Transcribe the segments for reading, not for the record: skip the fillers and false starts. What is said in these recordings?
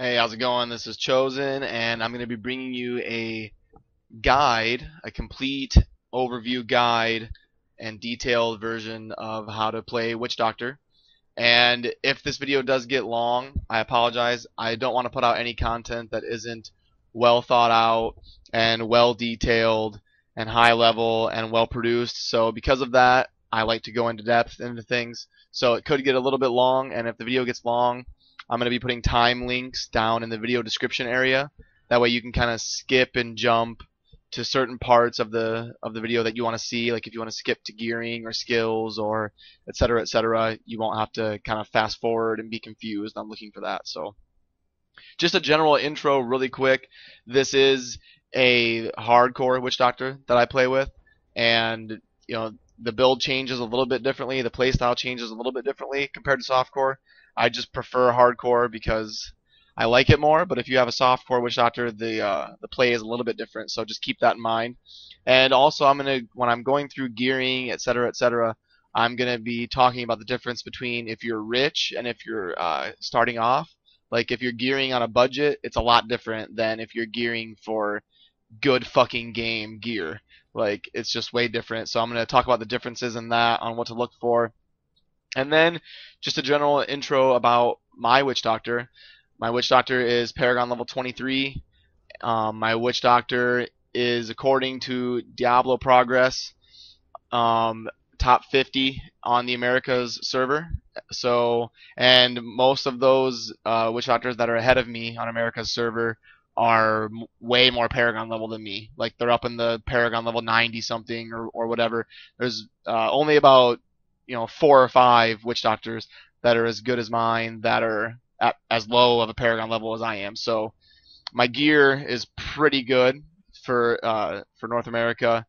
Hey, how's it going? This is Chosen, and I'm going to be bringing you a guide, a complete overview guide and detailed version of how to play Witch Doctor. And if this video does get long, I apologize. I don't want to put out any content that isn't well thought out and well detailed and high level and well produced. So because of that, I like to go into depth into things. So it could get a little bit long, and if the video gets long, I'm going to be putting time links down in the video description area. That way you can kind of skip and jump to certain parts of the video that you want to see. Like if you want to skip to gearing or skills or etc., you won't have to kind of fast forward and be confused. I'm looking for that. So just a general intro really quick. This is a hardcore Witch Doctor that I play with, and the build changes a little bit differently, the playstyle changes a little bit differently compared to softcore. I just prefer hardcore because I like it more, but if you have a softcore Witch Doctor, the play is a little bit different, so just keep that in mind. And also, when I'm going through gearing, etc., I'm gonna be talking about the difference between if you're rich and if you're starting off. Like if you're gearing on a budget, it's a lot different than if you're gearing for good fucking game gear. Like it's just way different. So I'm gonna talk about the differences in that, on what to look for. And then just a general intro about my Witch Doctor. My Witch Doctor is Paragon level 23. My Witch Doctor is, according to Diablo Progress, top 50 on the Americas server. So, and most of those Witch Doctors that are ahead of me on America's server are way more Paragon level than me. Like they're up in the Paragon level 90 something or whatever. There's only about 4 or 5 Witch Doctors that are as good as mine that are at as low of a Paragon level as I am. So my gear is pretty good for North America,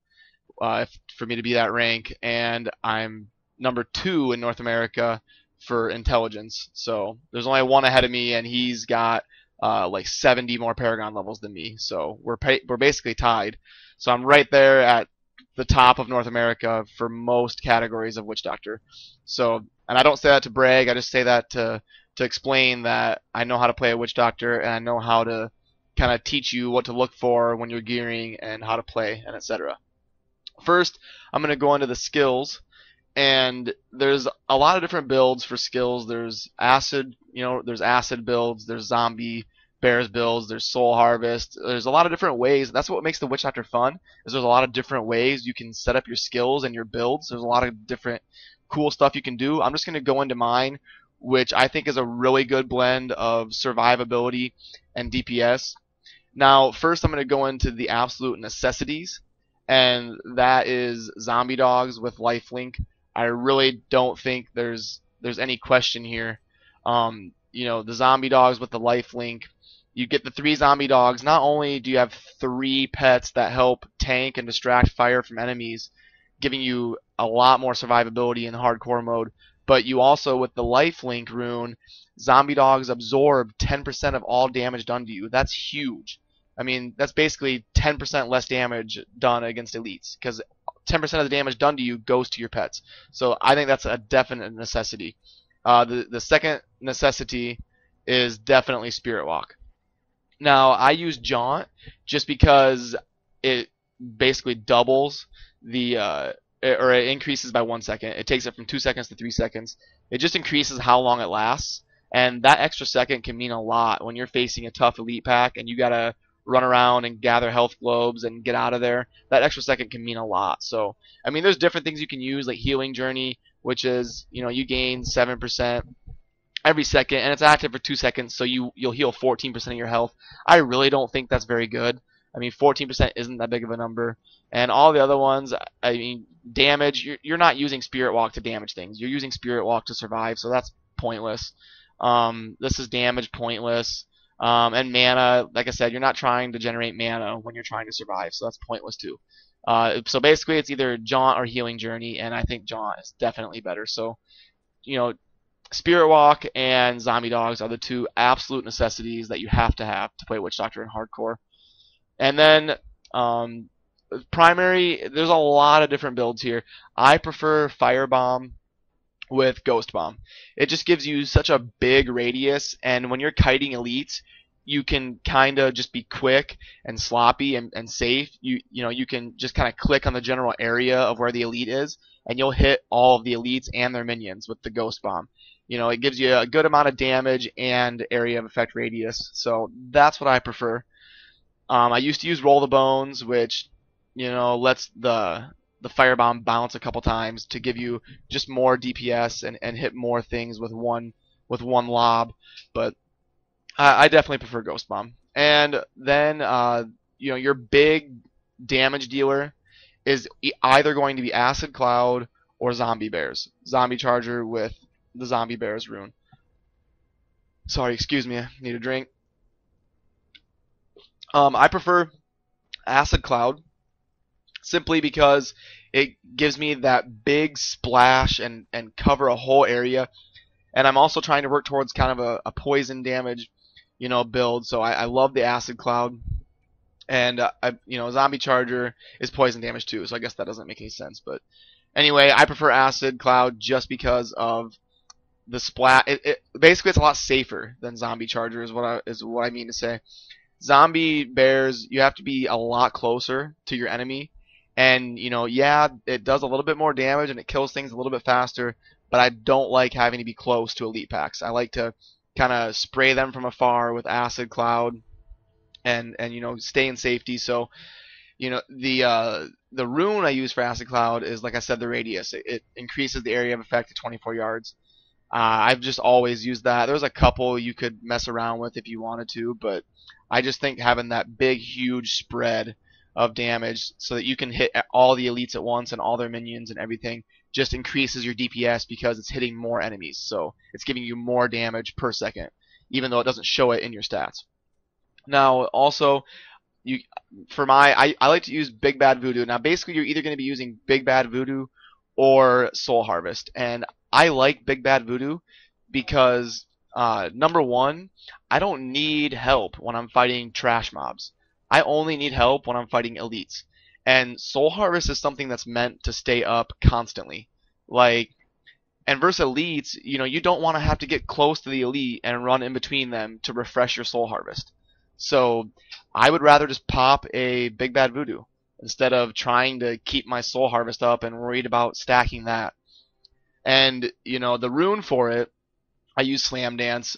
for me to be that rank, and I'm number 2 in North America for intelligence. So there's only one ahead of me, and he's got like 70 more Paragon levels than me. So we're basically tied. So I'm right there at the top of North America for most categories of Witch Doctor. So, and I don't say that to brag. I just say that to explain that I know how to play a Witch Doctor, and I know how to kind of teach you what to look for when you're gearing and how to play and etc. First, I'm going to go into the skills, and there's a lot of different builds for skills. There's acid, there's acid builds, there's zombie bears builds, there's soul harvest. There's a lot of different ways. That's what makes the Witch Doctor fun, is there's a lot of different ways you can set up your skills and your builds. There's a lot of different cool stuff you can do. I'm just going to go into mine, which I think is a really good blend of survivability and DPS. Now, first I'm going to go into the absolute necessities, and that is zombie dogs with lifelink. I really don't think there's any question here. The zombie dogs with the lifelink, you get the 3 zombie dogs. Not only do you have 3 pets that help tank and distract fire from enemies, giving you a lot more survivability in hardcore mode, but you also, with the lifelink rune, zombie dogs absorb 10% of all damage done to you. That's huge. I mean, that's basically 10% less damage done against elites, because 10% of the damage done to you goes to your pets. So I think that's a definite necessity. The second necessity is definitely Spirit Walk. Now, I use Jaunt just because it basically doubles or it increases by 1 second. It takes it from 2 seconds to 3 seconds. It just increases how long it lasts, and that extra second can mean a lot when you're facing a tough elite pack and you gotta run around and gather health globes and get out of there. That extra second can mean a lot. So, I mean, there's different things you can use, like Healing Journey, which is, you gain 7% every second, and it's active for 2 seconds, so you'll heal 14% of your health. I really don't think that's very good. I mean, 14% isn't that big of a number. And all the other ones, I mean, damage, you're not using Spirit Walk to damage things. You're using Spirit Walk to survive, so that's pointless. This is damage, pointless. And mana, like I said, you're not trying to generate mana when you're trying to survive, so that's pointless too. So basically, it's either Jaunt or Healing Journey, and I think Jaunt is definitely better. So, Spirit Walk and Zombie Dogs are the 2 absolute necessities that you have to play Witch Doctor in hardcore. And then primary, there's a lot of different builds here. I prefer Firebomb with Ghost Bomb. It just gives you such a big radius, and when you're kiting elites, you can kind of just be quick and sloppy and safe. You know you can just kind of click on the general area of where the elite is, and you'll hit all of the elites and their minions with the ghost bomb. You know, it gives you a good amount of damage and area of effect radius. So that's what I prefer. I used to use Roll the Bones, which lets the firebomb bounce a couple times to give you just more DPS and hit more things with one lob. But I definitely prefer Ghost Bomb. And then your big damage dealer is either going to be Acid Cloud or Zombie Bears. Zombie Charger with the Zombie Bears rune. Sorry, excuse me, I need a drink. I prefer Acid Cloud simply because it gives me that big splash and cover a whole area. And I'm also trying to work towards kind of a poison damage, build. So I love the Acid Cloud. And Zombie Charger is poison damage too, so I guess that doesn't make any sense. But anyway, I prefer Acid Cloud just because of the splat. Basically, it's a lot safer than Zombie Charger is what I mean to say. Zombie Bears, you have to be a lot closer to your enemy, and yeah, it does a little bit more damage and it kills things a little bit faster. But I don't like having to be close to elite packs. I like to kind of spray them from afar with Acid Cloud and stay in safety. So the rune I use for Acid Cloud is, like I said, the radius. It increases the area of effect to 24 yards. I've just always used that. There's a couple you could mess around with if you wanted to, but I just think having that big, huge spread of damage so that you can hit all the elites at once and all their minions and everything just increases your DPS because it's hitting more enemies. So it's giving you more damage per second, even though it doesn't show it in your stats. Now, also, I like to use Big Bad Voodoo. Now, basically, you're either going to be using Big Bad Voodoo or Soul Harvest, and I like Big Bad Voodoo because number one, I don't need help when I'm fighting trash mobs. I only need help when I'm fighting elites. And Soul Harvest is something that's meant to stay up constantly. And versus elites, you don't want to have to get close to the elite and run in between them to refresh your Soul Harvest. So I would rather just pop a Big Bad Voodoo instead of trying to keep my Soul Harvest up and worried about stacking that. And the rune for it, I use Slam Dance.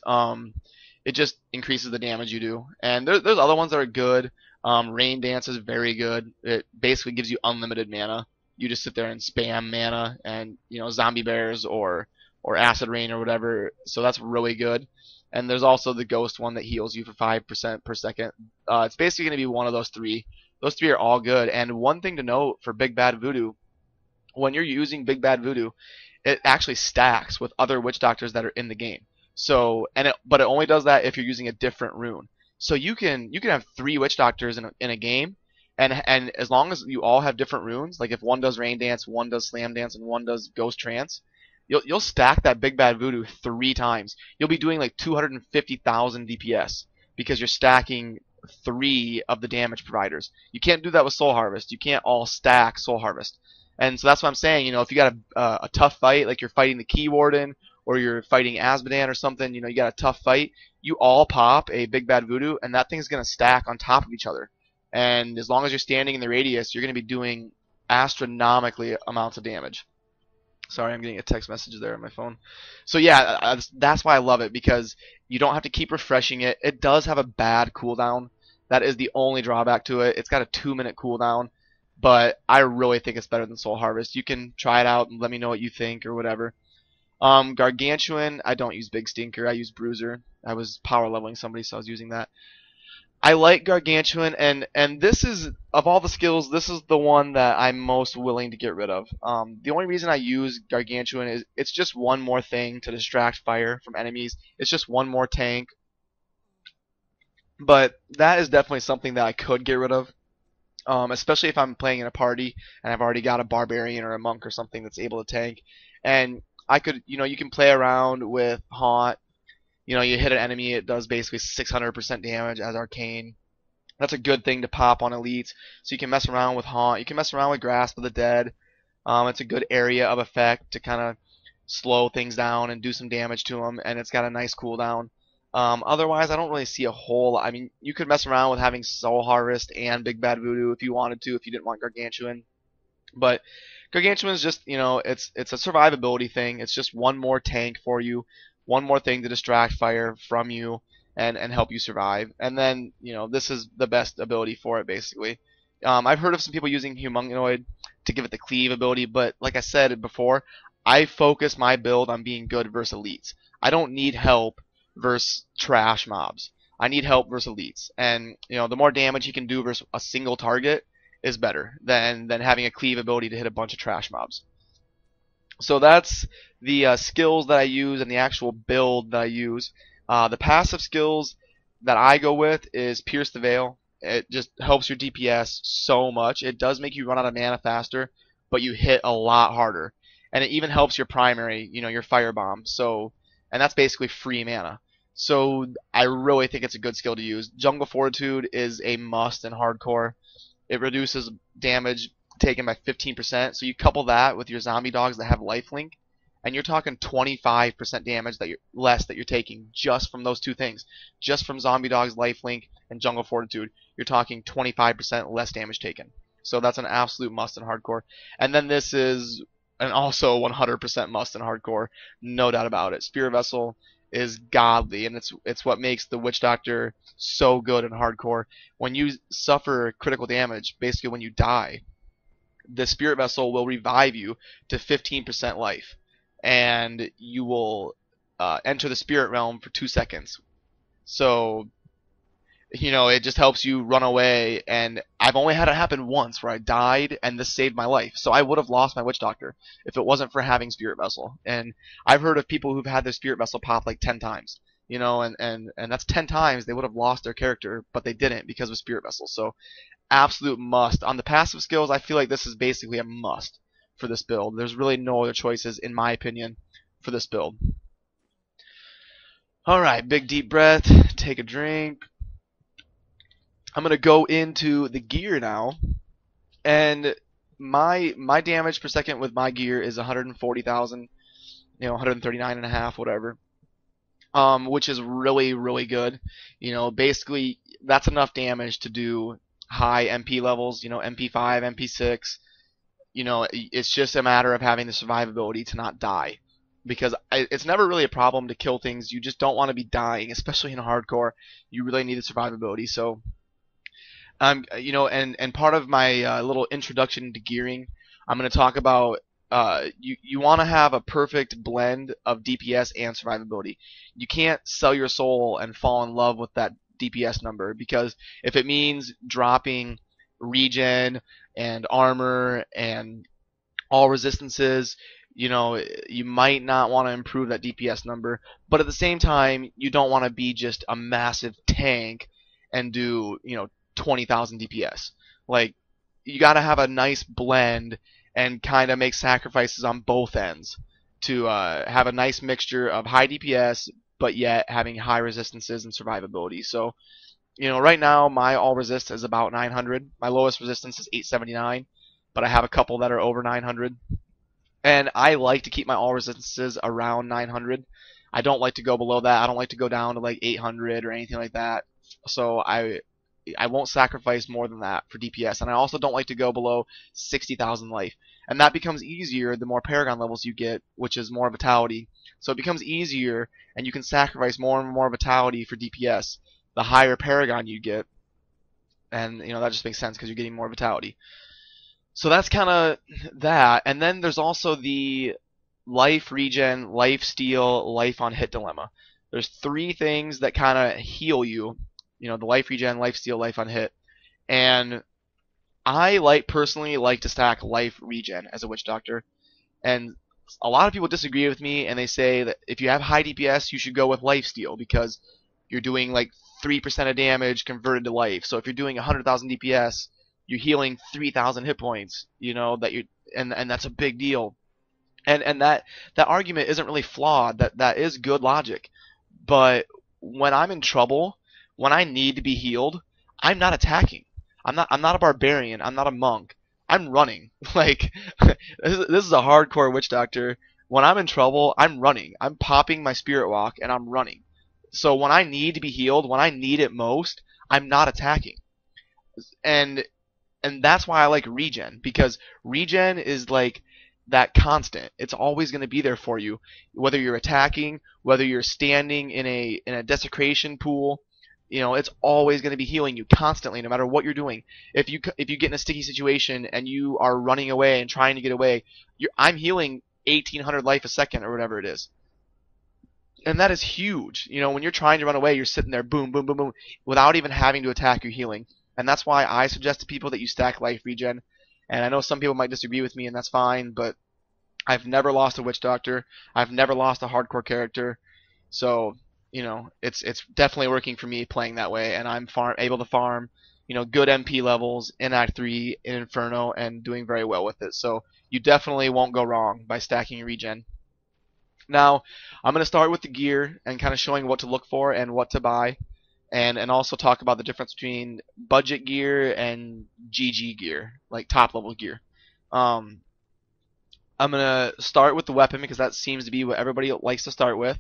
It just increases the damage you do. And there's other ones that are good. Rain Dance is very good. It basically gives you unlimited mana. You just sit there and spam mana, and Zombie Bears or Acid Rain or whatever. So that's really good. And there's also the Ghost one that heals you for 5% per second. It's basically going to be one of those three. Those three are all good. And one thing to note for Big Bad Voodoo, when you're using Big Bad Voodoo, it actually stacks with other Witch Doctors that are in the game. So but it only does that if you're using a different rune. So you can have 3 Witch Doctors in a game, and as long as you all have different runes, like if one does Rain Dance, one does Slam Dance, and one does Ghost Trance, you'll stack that Big Bad Voodoo 3 times. You'll be doing like 250,000 DPS because you're stacking 3 of the damage providers. You can't do that with Soul Harvest. You can't all stack Soul Harvest. And so that's what I'm saying. If you got a tough fight, like you're fighting the Key Warden or you're fighting Azmodan or something, you got a tough fight, you all pop a Big Bad Voodoo, and that thing's going to stack on top of each other. And as long as you're standing in the radius, you're going to be doing astronomically amounts of damage. Sorry, I'm getting a text message there on my phone. So yeah, that's why I love it, because you don't have to keep refreshing it. It does have a bad cooldown. That is the only drawback to it. It's got a 2-minute cooldown, but I really think it's better than Soul Harvest. You can try it out and let me know what you think or whatever. Gargantuan, I don't use Big Stinker. I use Bruiser. I was power leveling somebody, so I was using that. I like Gargantuan, and this is, of all the skills, this is the one that I'm most willing to get rid of. The only reason I use Gargantuan is it's just one more thing to distract fire from enemies. It's just one more tank. But that is definitely something that I could get rid of, especially if I'm playing in a party and I've already got a barbarian or a monk or something that's able to tank. And I could, you can play around with Haunt. You hit an enemy, it does basically 600% damage as Arcane. That's a good thing to pop on elites. So you can mess around with Haunt. You can mess around with Grasp of the Dead. It's a good area of effect to kind of slow things down and do some damage to them, and it's got a nice cooldown. Otherwise, I don't really see a whole. I mean, you could mess around with having Soul Harvest and Big Bad Voodoo if you wanted to, if you didn't want Gargantuan. But Gargantuan is just, it's a survivability thing. It's just one more tank for you, one more thing to distract fire from you and help you survive. And then, this is the best ability for it, basically. I've heard of some people using Humanoid to give it the cleave ability, but like I said before, I focus my build on being good versus elites. I don't need help versus trash mobs. I need help versus elites. And, the more damage he can do versus a single target is better than having a cleave ability to hit a bunch of trash mobs. So that's the skills that I use and the actual build that I use. The passive skills that I go with is Pierce the Veil. It just helps your DPS so much. It does make you run out of mana faster, but you hit a lot harder. And it even helps your primary, your Firebomb. And that's basically free mana. So I really think it's a good skill to use. Jungle Fortitude is a must in hardcore. It reduces damage taken by 15%. So you couple that with your zombie dogs that have lifelink, and you're talking 25% damage less that you're taking just from those two things. Just from zombie dogs, lifelink, and jungle fortitude, you're talking 25% less damage taken. So that's an absolute must in hardcore. And then this is an also 100% must in hardcore, no doubt about it. Spirit Vessel is godly, and it's what makes the Witch Doctor so good in hardcore. When you suffer critical damage, basically when you die, the Spirit Vessel will revive you to 15% life, and you will enter the Spirit Realm for 2 seconds. So, it just helps you run away, and I've only had it happen once where I died, and this saved my life. So I would have lost my Witch Doctor if it wasn't for having Spirit Vessel. And I've heard of people who've had their Spirit Vessel pop like 10 times. And that's 10 times they would have lost their character, but they didn't because of Spirit Vessel. So absolute must. On the passive skills, I feel like this is basically a must for this build. There's really no other choices, in my opinion, for this build. Alright, big deep breath, take a drink. I'm going to go into the gear now, and my damage per second with my gear is 140,000, 139.5, whatever, which is really, really good. Basically, that's enough damage to do high MP levels, MP5, MP6. It's just a matter of having the survivability to not die. Because it's never really a problem to kill things. You just don't want to be dying, especially in hardcore. You really need the survivability. So, and part of my little introduction to gearing, I'm going to talk about you want to have a perfect blend of DPS and survivability. You can't sell your soul and fall in love with that DPS number, because if it means dropping regen and armor and all resistances, you might not want to improve that DPS number. But at the same time, you don't want to be just a massive tank and do 20,000 DPS. Like, you got to have a nice blend and kind of make sacrifices on both ends to have a nice mixture of high DPS but yet having high resistances and survivability. So, right now my all resist is about 900. My lowest resistance is 879, but I have a couple that are over 900. And I like to keep my all resistances around 900. I don't like to go below that. I don't like to go down to like 800 or anything like that. So I won't sacrifice more than that for DPS. And I also don't like to go below 60,000 life. And that becomes easier the more Paragon levels you get, which is more vitality. So it becomes easier, and you can sacrifice more and more vitality for DPS the higher Paragon you get. And that just makes sense because you're getting more vitality. So that's kind of that. And then there's also the life regen, life steal, life on hit dilemma. There's 3 things that kind of heal you. The life regen, life steal, life on hit. And I personally like to stack life regen as a Witch Doctor. And a lot of people disagree with me, and they say that if you have high DPS, you should go with life steal because you're doing like 3% of damage converted to life. So if you're doing 100,000 DPS, you're healing 3,000 hit points. And that's a big deal. And that argument isn't really flawed. That is good logic. But when I'm in trouble, when I need to be healed, I'm not attacking. I'm not a barbarian. I'm not a monk. I'm running. Like, this is a hardcore Witch Doctor. When I'm in trouble, I'm running. I'm popping my Spirit Walk and I'm running. So when I need to be healed, when I need it most, I'm not attacking. And that's why I like Regen, because Regen is like that constant. It's always going to be there for you, whether you're attacking, whether you're standing in a desecration pool. It's always going to be healing you constantly, no matter what you're doing. If you get in a sticky situation and you are running away and trying to get away, I'm healing 1,800 life a second or whatever it is. And that is huge. When you're trying to run away, you're sitting there, boom, boom, boom, boom, without even having to attack, you're healing. And that's why I suggest to people that you stack life regen. And I know some people might disagree with me, and that's fine, but I've never lost a witch doctor. I've never lost a hardcore character. So, it's definitely working for me playing that way, and I'm able to farm, good MP levels in Act 3 in Inferno and doing very well with it. So you definitely won't go wrong by stacking regen. Now, I'm going to start with the gear and kind of showing what to look for and what to buy, and also talk about the difference between budget gear and GG gear, like top level gear. I'm going to start with the weapon because that seems to be what everybody likes to start with.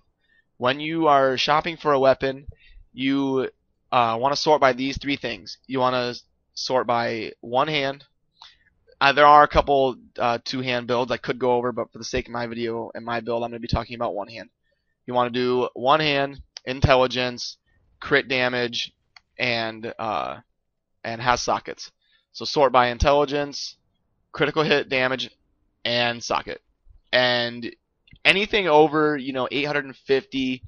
When you are shopping for a weapon, you want to sort by these three things. You want to sort by one hand. There are a couple two-hand builds I could go over, but for the sake of my video and my build, I'm going to be talking about one hand. You want to do one hand, intelligence, crit damage, and has sockets. So sort by intelligence, critical hit damage, and socket. And anything over 850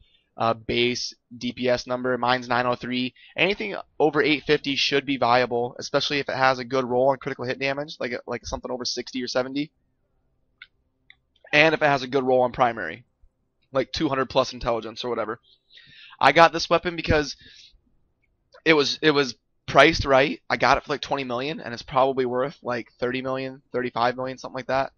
base DPS number, mine's 903. Anything over 850 should be viable, especially if it has a good roll on critical hit damage, like something over 60 or 70, and if it has a good roll on primary, like 200 plus intelligence or whatever. I got this weapon because it was priced right. I got it for like 20 million, and it's probably worth like 30 million, 35 million, something like that.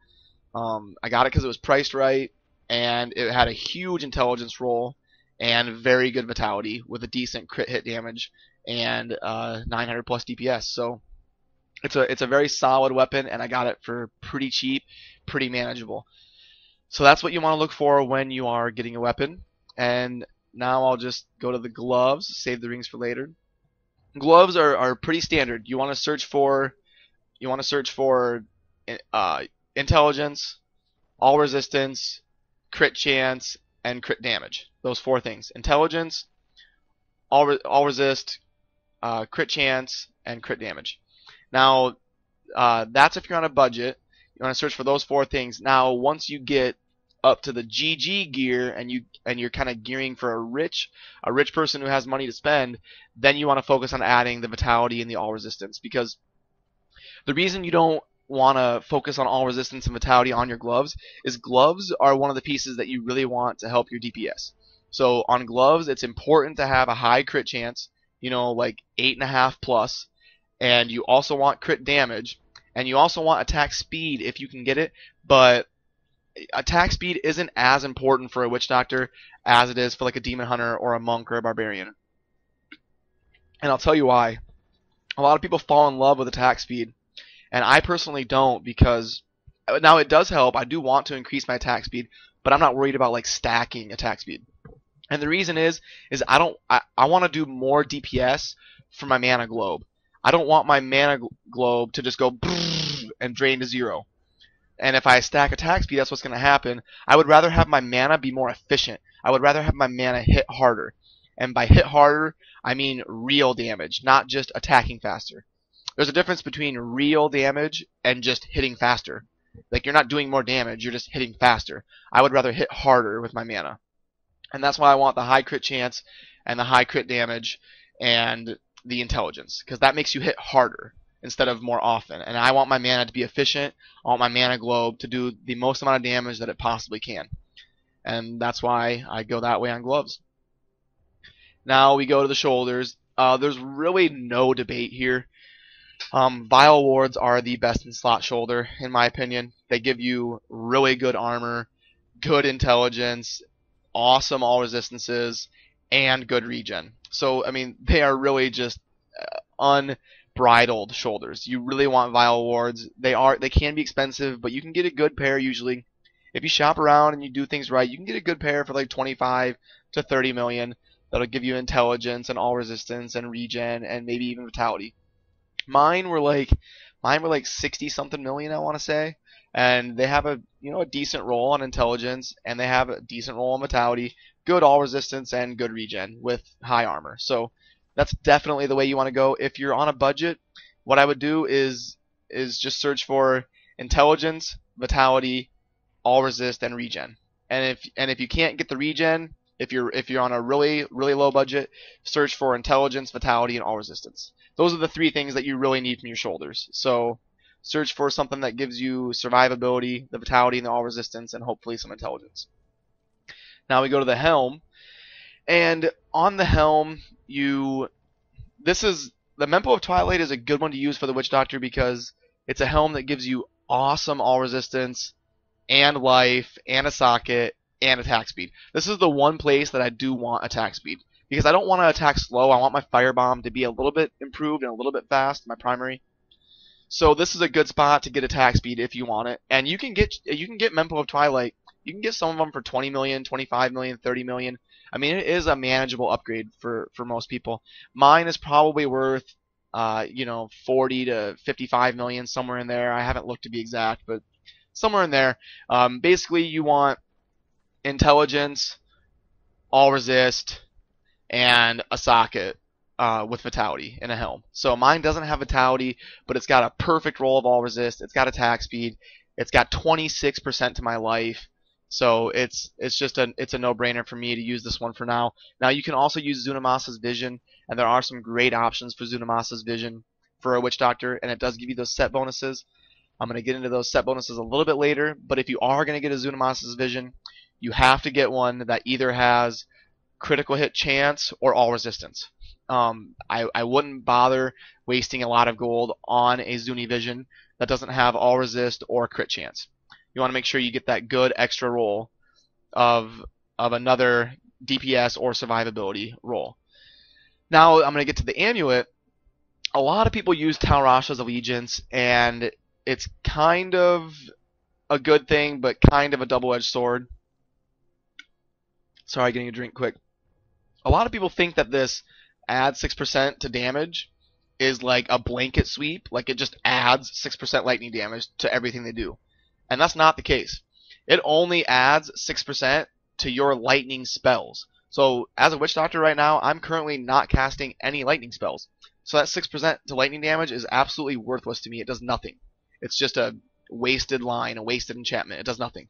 I got it because it was priced right, and it had a huge intelligence roll and very good vitality with a decent crit hit damage and 900 plus DPS. So it's a very solid weapon, and I got it for pretty cheap, pretty manageable. So that's what you want to look for when you are getting a weapon. And now I'll just go to the gloves, save the rings for later. Gloves are pretty standard. You want to search for intelligence, all resistance, crit chance, and crit damage. Those four things: intelligence, all resist, crit chance, and crit damage. Now, that's if you're on a budget. You want to search for those four things. Now, once you get up to the GG gear and you're kind of gearing for a rich person who has money to spend, then you want to focus on adding the vitality and the all resistance, because the reason you don't want to focus on all resistance and vitality on your gloves is gloves are one of the pieces that you really want to help your DPS. So on gloves, it's important to have a high crit chance, like 8.5 plus, and you also want crit damage, and you also want attack speed if you can get it, but attack speed isn't as important for a witch doctor as it is for like a demon hunter or a monk or a barbarian. And I'll tell you why. A lot of people fall in love with attack speed, and I personally don't, because now it does help. I do want to increase my attack speed, but I'm not worried about like stacking attack speed. And the reason is I want to do more DPS for my mana globe. I don't want my mana globe to just go and drain to 0. And if I stack attack speed, that's what's going to happen. I would rather have my mana be more efficient. I would rather have my mana hit harder. And by hit harder, I mean real damage, not just attacking faster. There's a difference between real damage and just hitting faster. Like, you're not doing more damage, you're just hitting faster. I would rather hit harder with my mana. And that's why I want the high crit chance and the high crit damage and the intelligence, because that makes you hit harder instead of more often. And I want my mana to be efficient. I want my mana globe to do the most amount of damage that it possibly can. And that's why I go that way on gloves. Now we go to the shoulders. There's really no debate here. Vile wards are the best in slot shoulder, in my opinion. They give you really good armor, good intelligence, awesome all resistances, and good regen. So, I mean, they are really just unbridled shoulders. You really want Vile wards. They can be expensive, but you can get a good pair usually. If you shop around and you do things right, you can get a good pair for like 25 to 30 million. that'll give you intelligence and all resistance and regen and maybe even vitality. Mine were like 60 something million, I want to say, and they have a a decent roll on intelligence, and they have a decent roll on vitality, good all resistance, and good regen with high armor. So that's definitely the way you want to go. If you're on a budget, what I would do is just search for intelligence, vitality, all resist, and regen. And if you can't get the regen, if you're on a really low budget, search for intelligence, vitality, and all resistance. Those are the three things that you really need from your shoulders. So search for something that gives you survivability, the vitality, and the all resistance, and hopefully some intelligence. Now we go to the Helm, and on the Helm, the Mempo of Twilight is a good one to use for the Witch Doctor because it's a helm that gives you awesome all resistance and life and a socket and attack speed. This is the one place that I do want attack speed because I don't want to attack slow. I want my firebomb to be a little bit improved and a little bit fast, my primary. So this is a good spot to get attack speed if you want it. And you can get Mempo of Twilight. You can get some of them for 20 million, 25 million, 30 million. I mean, it is a manageable upgrade for most people. Mine is probably worth 40 to 55 million, somewhere in there. I haven't looked to be exact, but somewhere in there. Basically, you want intelligence, all resist, and a socket with vitality in a helm. So mine doesn't have vitality, but it's got a perfect roll of all resist. It's got attack speed. It's got 26% to my life. So it's a no-brainer for me to use this one for now. Now you can also use Zunamasa's Vision, and there are some great options for Zunamasa's Vision for a Witch Doctor, and it does give you those set bonuses. I'm going to get into those set bonuses a little bit later, but if you are going to get a Zunamasa's Vision, you have to get one that either has critical hit chance or all resistance. I wouldn't bother wasting a lot of gold on a Zuni Vision that doesn't have all resist or crit chance. You want to make sure you get that good extra roll of another DPS or survivability roll. Now I'm going to get to the Amulet. A lot of people use Talrasha's Allegiance, and it's kind of a good thing, but kind of a double-edged sword. Sorry, getting a drink quick. A lot of people think that this adds 6% to damage is like a blanket sweep, like it just adds 6% lightning damage to everything they do. And that's not the case. It only adds 6% to your lightning spells. So as a Witch Doctor right now, I'm currently not casting any lightning spells. So that 6% to lightning damage is absolutely worthless to me. It does nothing. It's just a wasted line, a wasted enchantment. It does nothing.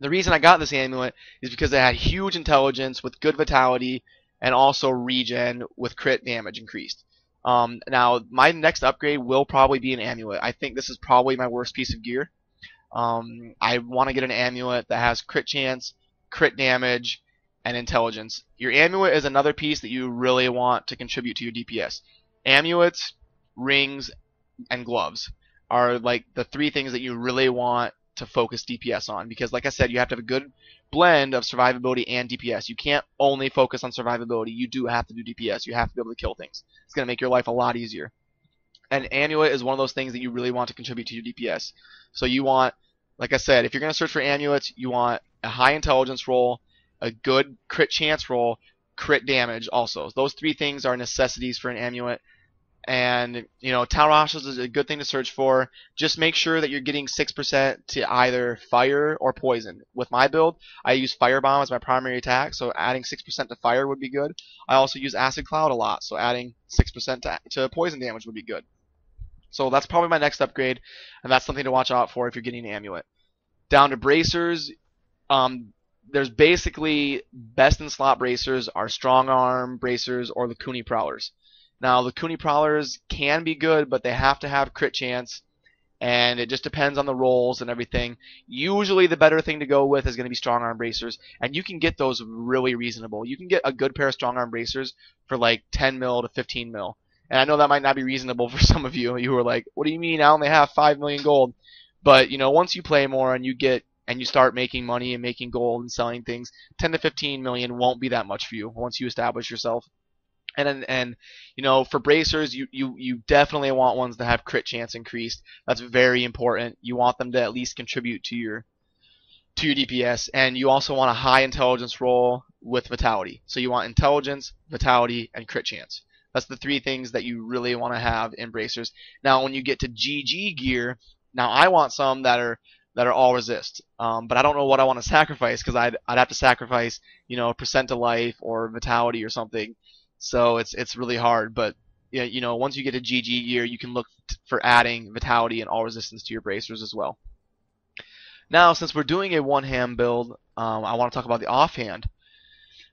The reason I got this amulet is because it had huge intelligence with good vitality and also regen with crit damage increased. Now, my next upgrade will probably be an amulet. I think this is probably my worst piece of gear. I want to get an amulet that has crit chance, crit damage, and intelligence. Your amulet is another piece that you really want to contribute to your DPS. Amulets, rings, and gloves are like the three things that you really want to focus DPS on, because like I said, you have to have a good blend of survivability and DPS. You can't only focus on survivability. You do have to do DPS. You have to be able to kill things. It's going to make your life a lot easier. And amulet is one of those things that you really want to contribute to your DPS. So you want, like I said, if you're going to search for amulets, you want a high intelligence roll, a good crit chance roll, crit damage also. Those three things are necessities for an amulet. And, Talrasha's is a good thing to search for. Just make sure that you're getting 6% to either fire or poison. With my build, I use Firebomb as my primary attack, so adding 6% to fire would be good. I also use Acid Cloud a lot, so adding 6% to poison damage would be good. So that's probably my next upgrade, and that's something to watch out for if you're getting an amulet. Down to bracers, there's basically best in slot bracers are Strong Arm bracers or the Kuni Prowlers. Now, the Kuni Prowlers can be good, but they have to have crit chance, and it just depends on the rolls and everything. Usually, the better thing to go with is going to be Strong Arm Bracers, and you can get those really reasonable. You can get a good pair of Strong Arm Bracers for like 10 mil to 15 mil. And I know that might not be reasonable for some of you. You are like, what do you mean I only have 5 million gold? But, once you play more and you start making money and making gold and selling things, 10 to 15 million won't be that much for you once you establish yourself. And for bracers, you definitely want ones that have crit chance increased. That's very important. You want them to at least contribute to to your DPS, and you also want a high intelligence roll with vitality. So you want intelligence, vitality, and crit chance. That's the three things that you really want to have in bracers. Now, when you get to GG gear, now I want some that are all resist, but I don't know what I want to sacrifice because I'd have to sacrifice percent to life or vitality or something. So it's really hard. But yeah, once you get to GG gear, you can look for adding vitality and all resistance to your bracers as well. Now, since we're doing a one-hand build, I want to talk about the offhand.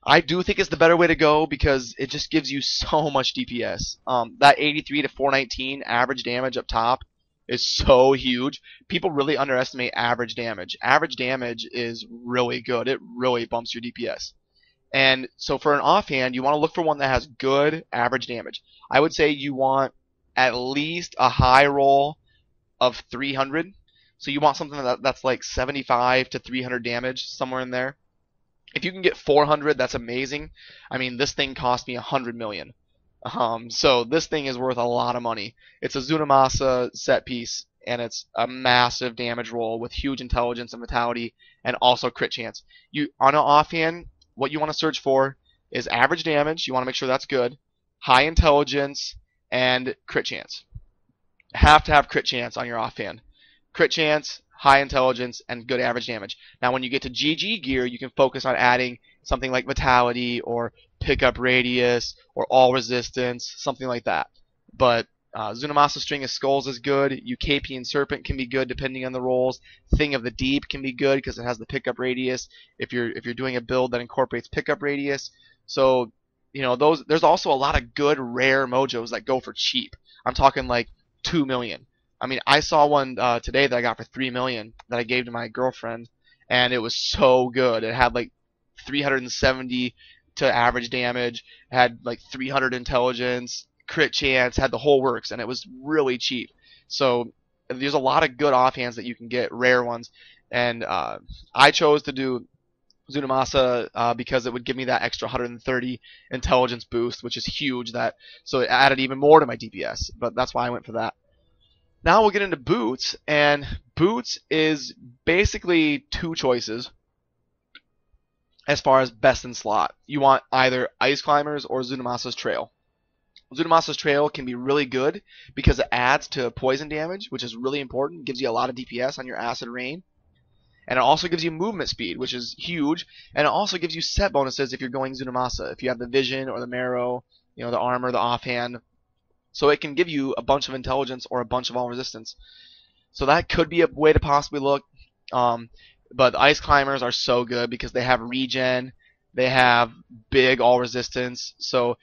I do think it's the better way to go because it just gives you so much DPS. That 83 to 419 average damage up top is so huge. People really underestimate average damage. Average damage is really good. It really bumps your DPS. And so for an offhand, you want to look for one that has good average damage. I would say you want at least a high roll of 300. So you want something that's like 75 to 300 damage, somewhere in there. If you can get 400, that's amazing. I mean, this thing cost me 100 million. So this thing is worth a lot of money. It's a Zunamasa set piece, and it's a massive damage roll with huge intelligence and vitality, and also crit chance. On an offhand, what you want to search for is average damage. You want to make sure that's good, high intelligence, and crit chance. Have to have crit chance on your offhand. Crit chance, high intelligence, and good average damage. Now, when you get to GG gear, you can focus on adding something like vitality or pickup radius or all resistance, something like that. But Zunamasa String of Skulls is good. Ucapian Serpent can be good depending on the rolls. Thing of the Deep can be good because it has the pickup radius. If you're doing a build that incorporates pickup radius, so there's also a lot of good rare mojos that go for cheap. I'm talking like 2 million. I mean, I saw one today that I got for 3 million that I gave to my girlfriend, and it was so good. It had like 370 to average damage, had like 300 intelligence, crit chance, had the whole works, and it was really cheap. So there's a lot of good offhands that you can get, rare ones, and I chose to do Zunamasa because it would give me that extra 130 intelligence boost, which is huge. So it added even more to my DPS, but that's why I went for that. Now we'll get into boots, and boots is basically two choices as far as best in slot. You want either Ice Climbers or Zunamasa's Trail. Zunamasa's Trail can be really good because it adds to poison damage, which is really important. It gives you a lot of DPS on your Acid Rain. And it also gives you movement speed, which is huge. And it also gives you set bonuses if you're going Zunamasa. If you have the Vision or the Marrow, the Armor, the Offhand. So it can give you a bunch of intelligence or a bunch of all resistance. So that could be a way to possibly look. But the Ice Climbers are so good because they have Regen. They have big all resistance. So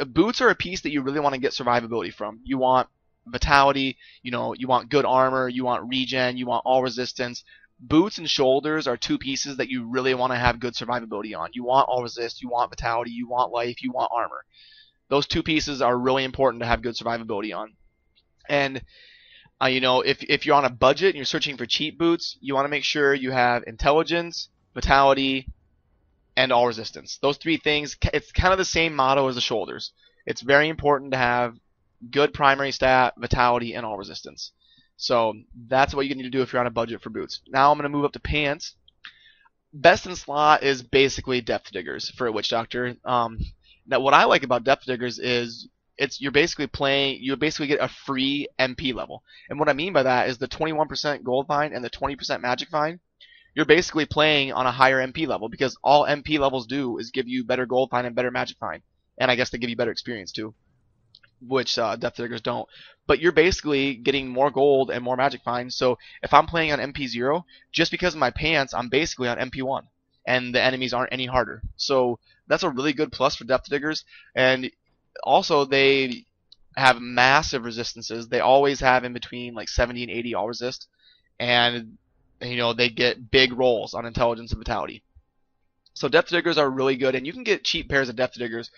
boots are a piece that you really want to get survivability from. You want vitality. You want good armor. You want Regen. You want all resistance. Boots and shoulders are two pieces that you really want to have good survivability on. You want all resist. You want vitality. You want life. You want armor. Those two pieces are really important to have good survivability on. And if you're on a budget and you're searching for cheap boots, you want to make sure you have intelligence, vitality, and all resistance. Those three things, it's kind of the same motto as the shoulders. It's very important to have good primary stat, vitality, and all resistance. So that's what you need to do if you're on a budget for boots. Now I'm going to move up to pants. Best in slot is basically Depth Diggers for a Witch Doctor. Now, what I like about Depth Diggers is you basically get a free MP level. And what I mean by that is the 21% Gold Find and the 20% Magic Find. You're basically playing on a higher MP level because all MP levels do is give you better Gold Find and better Magic Find. And I guess they give you better experience too, which Depth Diggers don't. But you're basically getting more gold and more Magic Find. So if I'm playing on MP 0, just because of my pants, I'm basically on MP 1. And the enemies aren't any harder. So that's a really good plus for Depth Diggers. And also they have massive resistances. They always have in between like 70 and 80 all resist. And they get big rolls on intelligence and vitality. So Depth Diggers are really good, and you can get cheap pairs of Depth Diggers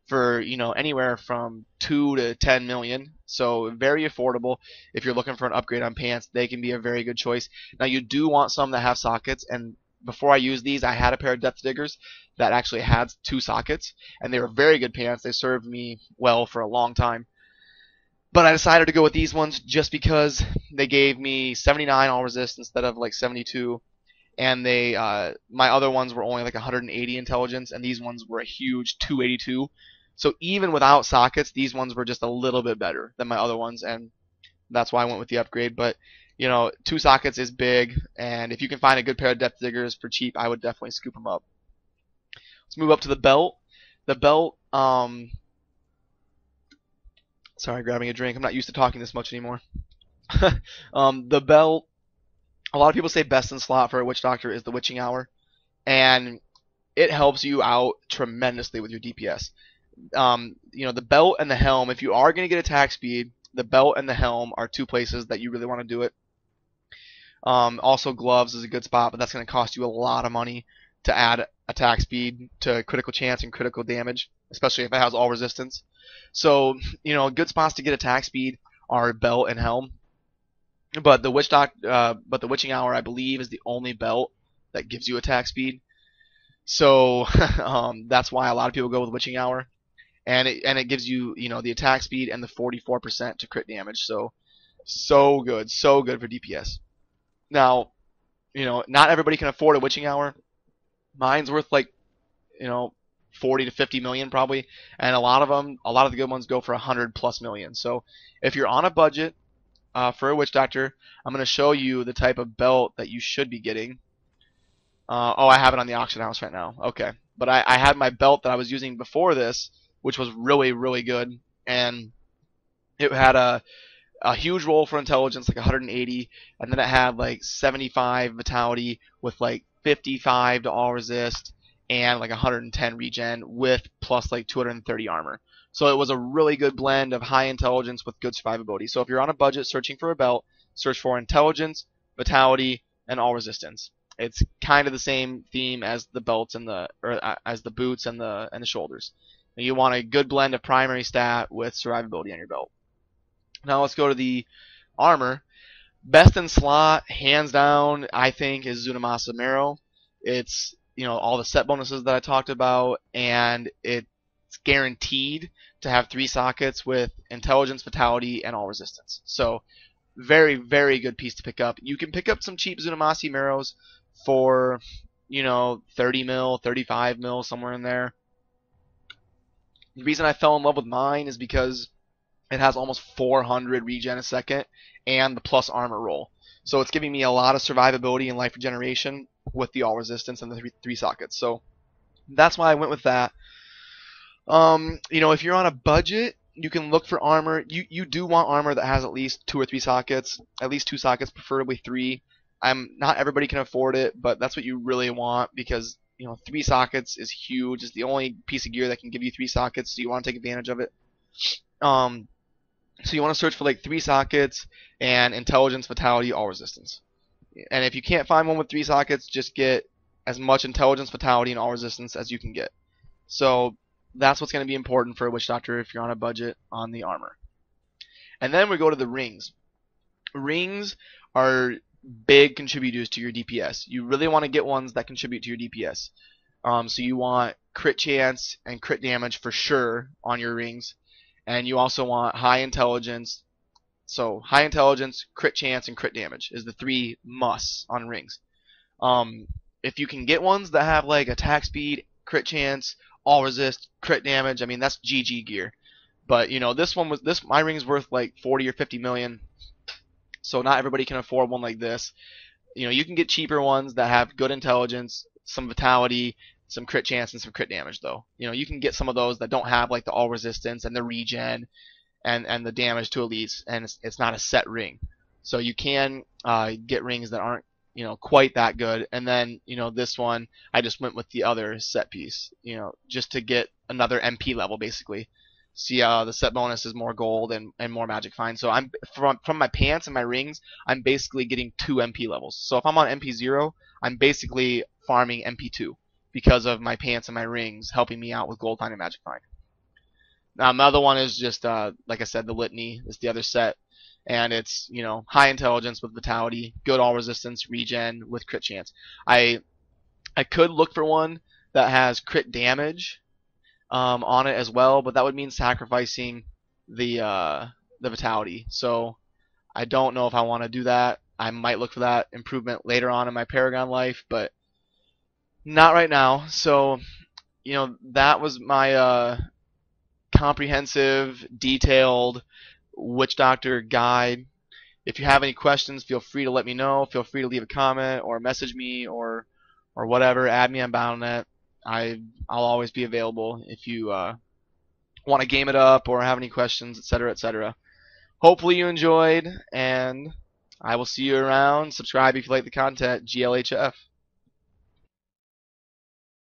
for anywhere from 2 to 10 million. So very affordable. If you're looking for an upgrade on pants, they can be a very good choice. Now you do want some that have sockets, and before I used these, I had a pair of Depth Diggers that actually had 2 sockets, and they were very good pants. They served me well for a long time. But I decided to go with these ones just because they gave me 79 all resist instead of like 72. and they my other ones were only like 180 intelligence, and these ones were a huge 282. So even without sockets, these ones were just a little bit better than my other ones, and that's why I went with the upgrade. But 2 sockets is big, and if you can find a good pair of depth diggers for cheap, I would definitely scoop them up. Let's move up to the belt. The belt, sorry, grabbing a drink. I'm not used to talking this much anymore. The belt, a lot of people say best in slot for a witch doctor is the witching hour, and it helps you out tremendously with your DPS. The belt and the helm, if you are going to get attack speed, the belt and the helm are 2 places that you really want to do it. Also, gloves is a good spot, but that's going to cost you a lot of money to add attack speed to critical chance and critical damage, especially if it has all resistance. So, good spots to get attack speed are belt and helm. But the witching hour, I believe, is the only belt that gives you attack speed. So that's why a lot of people go with witching hour, and it gives you the attack speed and the 44% to crit damage. So good for DPS. Now, not everybody can afford a witching hour. Mine's worth like 40 to 50 million probably, and a lot of the good ones go for 100+ million. So if you're on a budget for a witch doctor, I'm going to show you the type of belt that you should be getting. I have it on the auction house right now. Okay, but I had my belt that I was using before this, which was really, really good, and it had a huge roll for intelligence, like 180, and then it had like 75 vitality with like 55 to all resist and like 110 regen with plus like 230 armor. So it was a really good blend of high intelligence with good survivability. So if you're on a budget searching for a belt, search for intelligence, vitality, and all resistance. It's kind of the same theme as the belts and as the boots and the shoulders. And you want a good blend of primary stat with survivability on your belt. Now let's go to the armor. Best in slot, hands down, I think, is Zunamasa Marrow. It's all the set bonuses that I talked about, and it's guaranteed to have 3 sockets with intelligence, vitality, and all resistance. So very, very good piece to pick up. You can pick up some cheap Zunamasi Marrows for 30 mil, 35 mil, somewhere in there. The reason I fell in love with mine is because it has almost 400 regen a second and the plus armor roll. So it's giving me a lot of survivability and life regeneration with the all resistance and the 3 sockets. So that's why I went with that. If you're on a budget, you can look for armor. You do want armor that has at least 2 or 3 sockets, at least 2 sockets, preferably 3. Not everybody can afford it, but that's what you really want because 3 sockets is huge. It's the only piece of gear that can give you 3 sockets, so you want to take advantage of it. So you want to search for like 3 sockets and intelligence, vitality, all resistance. And if you can't find one with 3 sockets, just get as much intelligence, vitality, and all resistance as you can get. So that's what's going to be important for a witch doctor if you're on a budget on the armor. And then we go to the rings. Rings are big contributors to your DPS. You really want to get ones that contribute to your DPS. So you want crit chance and crit damage for sure on your rings. And you also want high intelligence. So high intelligence, crit chance, and crit damage is the 3 musts on rings. If you can get ones that have like attack speed, crit chance, all resist, crit damage, I mean that's GG gear. But my ring's worth like 40 or 50 million. So not everybody can afford one like this. You can get cheaper ones that have good intelligence, some vitality, some crit chance, and some crit damage though. You can get some of those that don't have like the all resistance and the regen and the damage to elites, and it's not a set ring. So you can get rings that aren't quite that good. And then this one I just went with the other set piece, just to get another MP level basically. See, the set bonus is more gold and more magic find. So I'm from my pants and my rings, I'm basically getting 2 MP levels. So if I'm on MP 0, I'm basically farming MP 2 because of my pants and my rings helping me out with gold find and magic find. Now my other one is just like I said, the litany is the other set, and it's high intelligence with vitality, good all resistance, regen with crit chance. I could look for one that has crit damage on it as well, but that would mean sacrificing the vitality. So I don't know if I want to do that. I might look for that improvement later on in my Paragon life, but not right now. So, that was my comprehensive, detailed Witch Doctor guide. If you have any questions, feel free to let me know. Feel free to leave a comment or message me or whatever. Add me on BattleNet. I'll always be available if you want to game it up or have any questions, etc., etc. Hopefully you enjoyed, and I will see you around. Subscribe if you like the content. GLHF.